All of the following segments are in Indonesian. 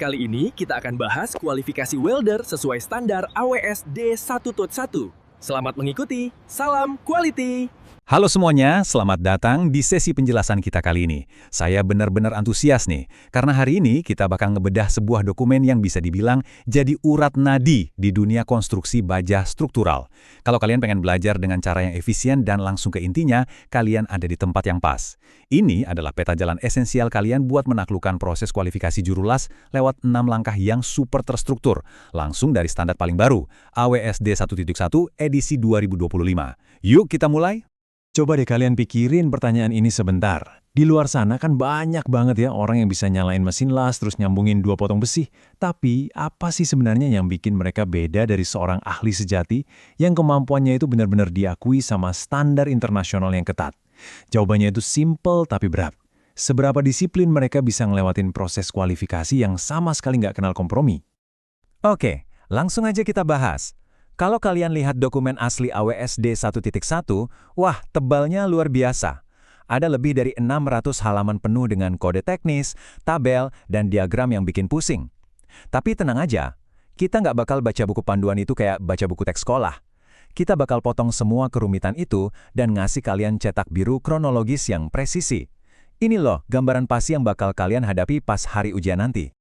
Kali ini kita akan bahas kualifikasi welder sesuai standar AWS D1.1. Selamat mengikuti, salam quality! Halo semuanya, selamat datang di sesi penjelasan kita kali ini. Saya benar-benar antusias nih, karena hari ini kita bakal ngebedah sebuah dokumen yang bisa dibilang jadi urat nadi di dunia konstruksi baja struktural. Kalau kalian pengen belajar dengan cara yang efisien dan langsung ke intinya, kalian ada di tempat yang pas. Ini adalah peta jalan esensial kalian buat menaklukkan proses kualifikasi juru las lewat 6 langkah yang super terstruktur, langsung dari standar paling baru, AWS D1.1 edisi 2025. Yuk kita mulai! Coba deh kalian pikirin pertanyaan ini sebentar. Di luar sana kan banyak banget ya orang yang bisa nyalain mesin las terus nyambungin 2 potong besi. Tapi apa sih sebenarnya yang bikin mereka beda dari seorang ahli sejati yang kemampuannya itu benar-benar diakui sama standar internasional yang ketat? Jawabannya itu simple tapi berat. Seberapa disiplin mereka bisa ngelewatin proses kualifikasi yang sama sekali nggak kenal kompromi? Oke, langsung aja kita bahas. Kalau kalian lihat dokumen asli AWS D1.1, wah tebalnya luar biasa. Ada lebih dari 600 halaman penuh dengan kode teknis, tabel, dan diagram yang bikin pusing. Tapi tenang aja, kita nggak bakal baca buku panduan itu kayak baca buku teks sekolah. Kita bakal potong semua kerumitan itu dan ngasih kalian cetak biru kronologis yang presisi. Ini loh gambaran pasti yang bakal kalian hadapi pas hari ujian nanti.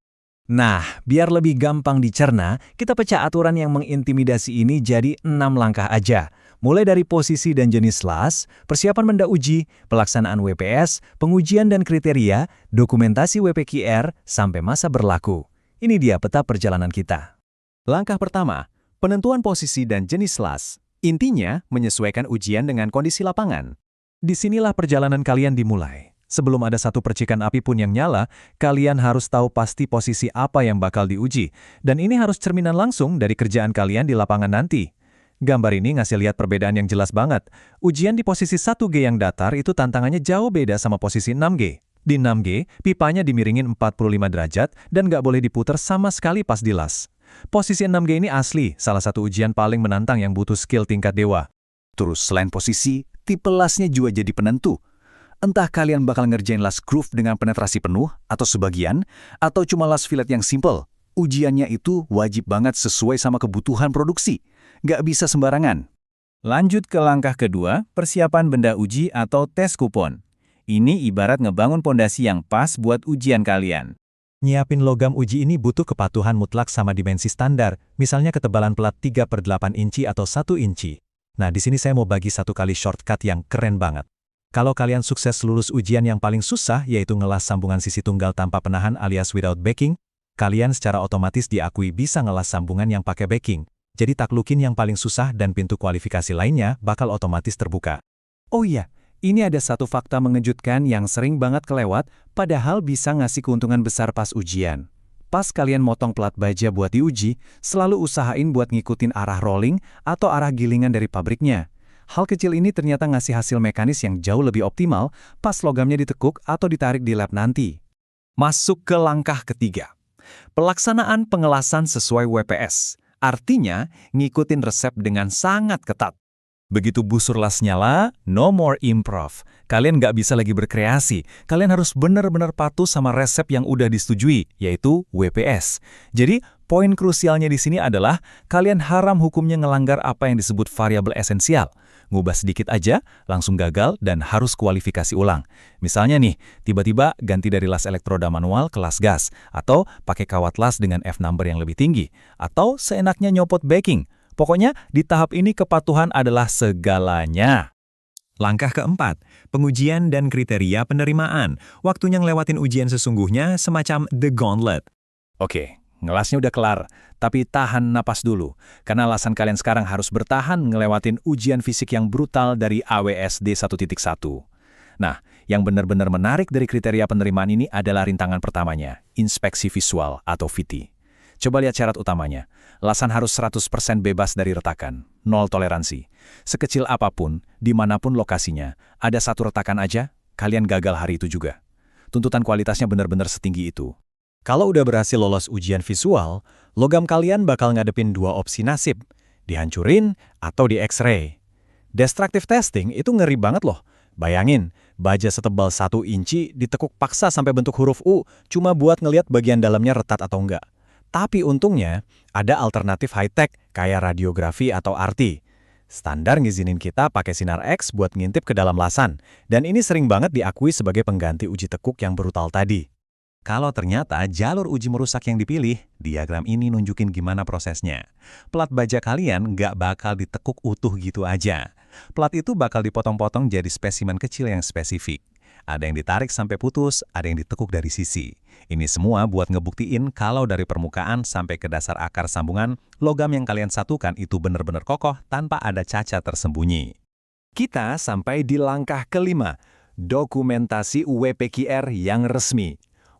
Nah, biar lebih gampang dicerna, kita pecah aturan yang mengintimidasi ini jadi 6 langkah aja. Mulai dari posisi dan jenis las, persiapan benda uji, pelaksanaan WPS, pengujian dan kriteria, dokumentasi WPQR, sampai masa berlaku. Ini dia peta perjalanan kita. Langkah pertama, penentuan posisi dan jenis las. Intinya, menyesuaikan ujian dengan kondisi lapangan. Disinilah perjalanan kalian dimulai. Sebelum ada satu percikan api pun yang nyala, kalian harus tahu pasti posisi apa yang bakal diuji. Dan ini harus cerminan langsung dari kerjaan kalian di lapangan nanti. Gambar ini ngasih lihat perbedaan yang jelas banget. Ujian di posisi 1G yang datar itu tantangannya jauh beda sama posisi 6G. Di 6G, pipanya dimiringin 45 derajat dan nggak boleh diputar sama sekali pas dilas. Posisi 6G ini asli, salah satu ujian paling menantang yang butuh skill tingkat dewa. Terus selain posisi, tipe lasnya juga jadi penentu. Entah kalian bakal ngerjain las groove dengan penetrasi penuh atau sebagian, atau cuma las fillet yang simple. Ujiannya itu wajib banget sesuai sama kebutuhan produksi. Nggak bisa sembarangan. Lanjut ke langkah kedua, persiapan benda uji atau tes kupon. Ini ibarat ngebangun pondasi yang pas buat ujian kalian. Nyiapin logam uji ini butuh kepatuhan mutlak sama dimensi standar, misalnya ketebalan pelat 3/8 inci atau 1 inci. Nah, di sini saya mau bagi satu kali shortcut yang keren banget. Kalau kalian sukses lulus ujian yang paling susah, yaitu ngelas sambungan sisi tunggal tanpa penahan alias without backing, kalian secara otomatis diakui bisa ngelas sambungan yang pakai backing. Jadi taklukin yang paling susah dan pintu kualifikasi lainnya bakal otomatis terbuka. Oh iya, ini ada satu fakta mengejutkan yang sering banget kelewat, padahal bisa ngasih keuntungan besar pas ujian. Pas kalian motong plat baja buat diuji, selalu usahain buat ngikutin arah rolling atau arah gilingan dari pabriknya. Hal kecil ini ternyata ngasih hasil mekanis yang jauh lebih optimal pas logamnya ditekuk atau ditarik di lab nanti. Masuk ke langkah ketiga. Pelaksanaan pengelasan sesuai WPS. Artinya, ngikutin resep dengan sangat ketat. Begitu busur las nyala, no more improv. Kalian nggak bisa lagi berkreasi. Kalian harus benar-benar patuh sama resep yang udah disetujui, yaitu WPS. Jadi, poin krusialnya di sini adalah kalian haram hukumnya ngelanggar apa yang disebut variabel esensial. Ngubah sedikit aja, langsung gagal dan harus kualifikasi ulang. Misalnya nih, tiba-tiba ganti dari las elektroda manual ke las gas, atau pakai kawat las dengan F-number yang lebih tinggi, atau seenaknya nyopot backing. Pokoknya, di tahap ini kepatuhan adalah segalanya. Langkah keempat, pengujian dan kriteria penerimaan. Waktunya ngelewatin ujian sesungguhnya semacam the gauntlet. Oke, ngelasnya udah kelar, tapi tahan napas dulu. Karena alasan kalian sekarang harus bertahan ngelewatin ujian fisik yang brutal dari AWS D1.1. Nah, yang benar-benar menarik dari kriteria penerimaan ini adalah rintangan pertamanya, inspeksi visual atau VT. Coba lihat syarat utamanya. Lasan harus 100% bebas dari retakan, nol toleransi. Sekecil apapun, dimanapun lokasinya, ada satu retakan aja, kalian gagal hari itu juga. Tuntutan kualitasnya benar-benar setinggi itu. Kalau udah berhasil lolos ujian visual, logam kalian bakal ngadepin 2 opsi nasib, dihancurin atau di X-ray. Destructive testing itu ngeri banget loh. Bayangin, baja setebal 1 inci ditekuk paksa sampai bentuk huruf U cuma buat ngeliat bagian dalamnya retat atau enggak. Tapi untungnya, ada alternatif high-tech kayak radiografi atau RT. Standar ngizinin kita pakai sinar X buat ngintip ke dalam lasan, dan ini sering banget diakui sebagai pengganti uji tekuk yang brutal tadi. Kalau ternyata jalur uji merusak yang dipilih, diagram ini nunjukin gimana prosesnya. Plat baja kalian nggak bakal ditekuk utuh gitu aja. Plat itu bakal dipotong-potong jadi spesimen kecil yang spesifik. Ada yang ditarik sampai putus, ada yang ditekuk dari sisi. Ini semua buat ngebuktiin kalau dari permukaan sampai ke dasar akar sambungan, logam yang kalian satukan itu benar-benar kokoh tanpa ada cacat tersembunyi. Kita sampai di langkah kelima, dokumentasi WPQR yang resmi.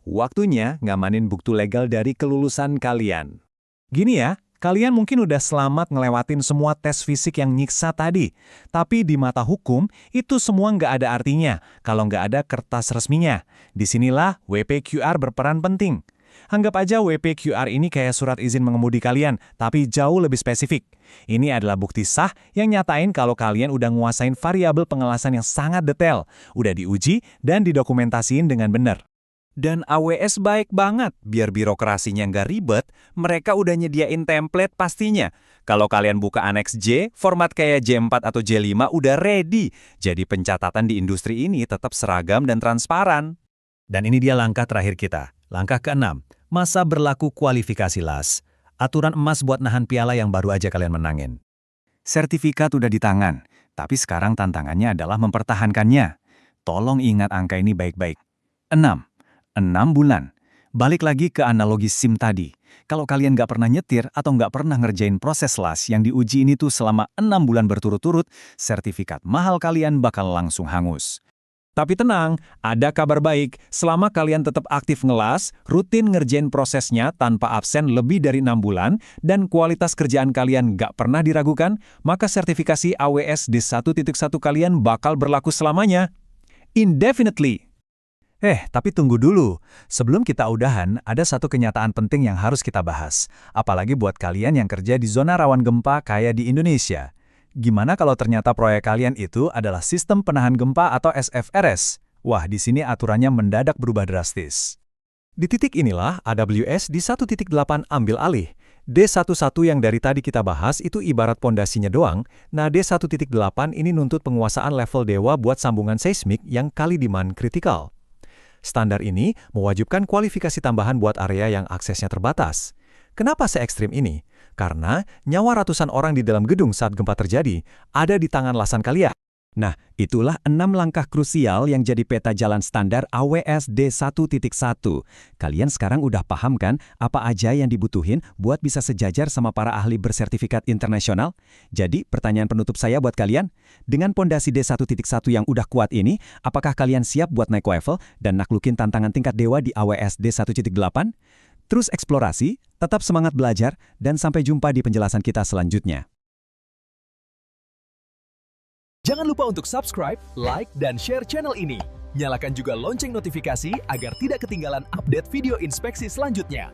Waktunya ngamanin bukti legal dari kelulusan kalian. Gini ya, kalian mungkin udah selamat ngelewatin semua tes fisik yang nyiksa tadi. Tapi di mata hukum, itu semua nggak ada artinya kalau nggak ada kertas resminya. Disinilah WPQR berperan penting. Anggap aja WPQR ini kayak surat izin mengemudi kalian, tapi jauh lebih spesifik. Ini adalah bukti sah yang nyatain kalau kalian udah nguasain variabel pengelasan yang sangat detail, udah diuji dan didokumentasiin dengan benar. Dan AWS baik banget, biar birokrasinya nggak ribet, mereka udah nyediain template pastinya. Kalau kalian buka Annex J, format kayak J4 atau J5 udah ready. Jadi pencatatan di industri ini tetap seragam dan transparan. Dan ini dia langkah terakhir kita. Langkah ke-6, masa berlaku kualifikasi LAS. Aturan emas buat nahan piala yang baru aja kalian menangin. Sertifikat udah di tangan, tapi sekarang tantangannya adalah mempertahankannya. Tolong ingat angka ini baik-baik. 6 bulan. Balik lagi ke analogi SIM tadi. Kalau kalian nggak pernah nyetir atau nggak pernah ngerjain proses LAS yang diuji ini tuh selama 6 bulan berturut-turut, sertifikat mahal kalian bakal langsung hangus. Tapi tenang, ada kabar baik. Selama kalian tetap aktif ngelas, rutin ngerjain prosesnya tanpa absen lebih dari 6 bulan, dan kualitas kerjaan kalian nggak pernah diragukan, maka sertifikasi AWS D1.1 kalian bakal berlaku selamanya. Indefinitely. Tapi tunggu dulu. Sebelum kita udahan, ada satu kenyataan penting yang harus kita bahas. Apalagi buat kalian yang kerja di zona rawan gempa kayak di Indonesia. Gimana kalau ternyata proyek kalian itu adalah sistem penahan gempa atau SFRS? Wah, di sini aturannya mendadak berubah drastis. Di titik inilah AWS di 1.8 ambil alih. D11 yang dari tadi kita bahas itu ibarat pondasinya doang. Nah, D1.8 ini nuntut penguasaan level dewa buat sambungan seismik yang kali demand kritikal. Standar ini mewajibkan kualifikasi tambahan buat area yang aksesnya terbatas. Kenapa se-ekstrim ini? Karena nyawa ratusan orang di dalam gedung saat gempa terjadi ada di tangan lasan kalian. Nah, itulah 6 langkah krusial yang jadi peta jalan standar AWS D1.1. Kalian sekarang udah paham kan apa aja yang dibutuhin buat bisa sejajar sama para ahli bersertifikat internasional? Jadi, pertanyaan penutup saya buat kalian, dengan pondasi D1.1 yang udah kuat ini, apakah kalian siap buat naik level dan naklukin tantangan tingkat dewa di AWS D1.8? Terus eksplorasi, tetap semangat belajar, dan sampai jumpa di penjelasan kita selanjutnya. Jangan lupa untuk subscribe, like, dan share channel ini. Nyalakan juga lonceng notifikasi agar tidak ketinggalan update video inspeksi selanjutnya.